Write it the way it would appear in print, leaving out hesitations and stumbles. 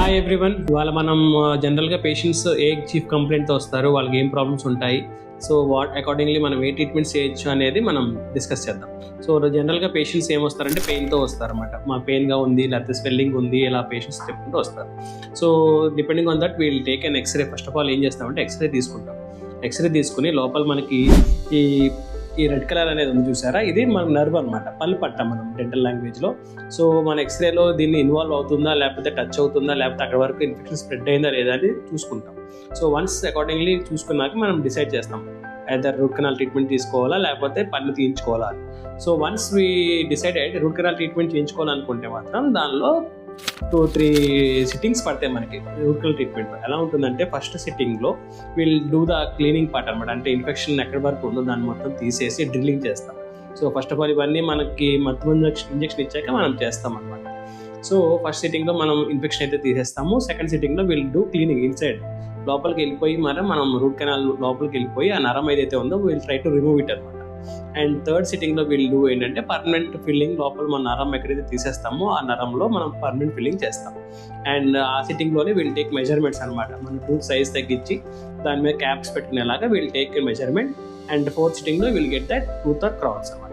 Hi everyone. ఇవాళ మనం జనరల్గా పేషెంట్స్ ఏ చీఫ్ కంప్లైంట్తో వస్తారు, వాళ్ళకి ఏం ప్రాబ్లమ్స్ ఉంటాయి, సో వాట్ అకార్డింగ్లీ మనం ఏ ట్రీట్మెంట్స్ చేయొచ్చు అనేది మనం డిస్కస్ చేద్దాం. సో జనరల్గా పేషెంట్స్ ఏమొస్తారంటే పెయిన్తో వస్తారన్నమాట. మా పెయిన్గా ఉంది, లేకపోతే స్వెల్లింగ్ ఉంది, ఇలా పేషెంట్స్ చెప్పుకుంటూ వస్తారు. So depending on that we'll take an x-ray. First of all ఏం చేస్తామంటే ఎక్స్రే తీసుకుంటాం. ఎక్స్రే తీసుకుని లోపల మనకి ఈ రెడ్ కలర్ అనేది ఉంది చూసారా, ఇది మన నర్వ్ అనమాట, పళ్ళు పట్ట మనం డెంటల్ లాంగ్వేజ్లో. సో మన ఎక్స్రేలో దీన్ని ఇన్వాల్వ్ అవుతుందా, లేకపోతే టచ్ అవుతుందా, లేకపోతే అక్కడ వరకు ఇన్ఫెక్షన్ స్ప్రెడ్ అయిందా లేదా అని చూసుకుంటాం. సో వన్స్ అకార్డింగ్లీ చూసుకున్నాక మనం డిసైడ్ చేస్తాం ఐదర్ రూట్ కెనాల్ ట్రీట్మెంట్ తీసుకోవాలా లేకపోతే పన్ను తీయించుకోవాలా. So once we decided root canal treatment చేయించుకోవాలనుకుంటే మాత్రం దానిలో 2-3 సిట్టింగ్స్ పడతాయి మనకి. రూట్ కెనాల్ ట్రీట్మెంట్ ఎలా ఉంటుందంటే ఫస్ట్ సిట్టింగ్లో will do the cleaning part అనమాట. అంటే ఇన్ఫెక్షన్ ఎక్కడి వరకు ఉందో దాన్ని మొత్తం తీసేసి డ్రిల్లింగ్ చేస్తాం. సో ఫస్ట్ ఆఫ్ ఆల్ ఇవన్నీ మనకి మత్తు ఇంజెక్షన్ ఇచ్చాక మనం చేస్తాం అనమాట. సో ఫస్ట్ సిట్టింగ్లో మనం ఇన్ఫెక్షన్ అయితే తీసేస్తాము. సెకండ్ సిట్టింగ్లో విల్ డూ క్లీనింగ్ ఇన్సైడ్, లోపలికి వెళ్ళిపోయి మనం రూట్ కెనాల్ లోపలికి వెళ్ళిపోయి ఆ నరం ఏదైతే ఉందో will try to remove it అనమాట. అండ్ థర్డ్ సిట్టింగ్లో విల్ డూ ఏంటంటే పర్మనెంట్ ఫిల్లింగ్. లోపల మన నరం ఎక్కడైతే తీసేస్తామో ఆ నరంలో మనం పర్మనెంట్ ఫిల్లింగ్ చేస్తాం. అండ్ ఆ సిట్టింగ్లోనే విల్ టేక్ మెజర్మెంట్స్ అనమాట. మన టూత్ సైజ్ తగ్గించి దాని మీద క్యాప్స్ పెట్టుకునేలాగా will take measurement. And fourth సిట్టింగ్లో will get that tooth or crowns అనమాట.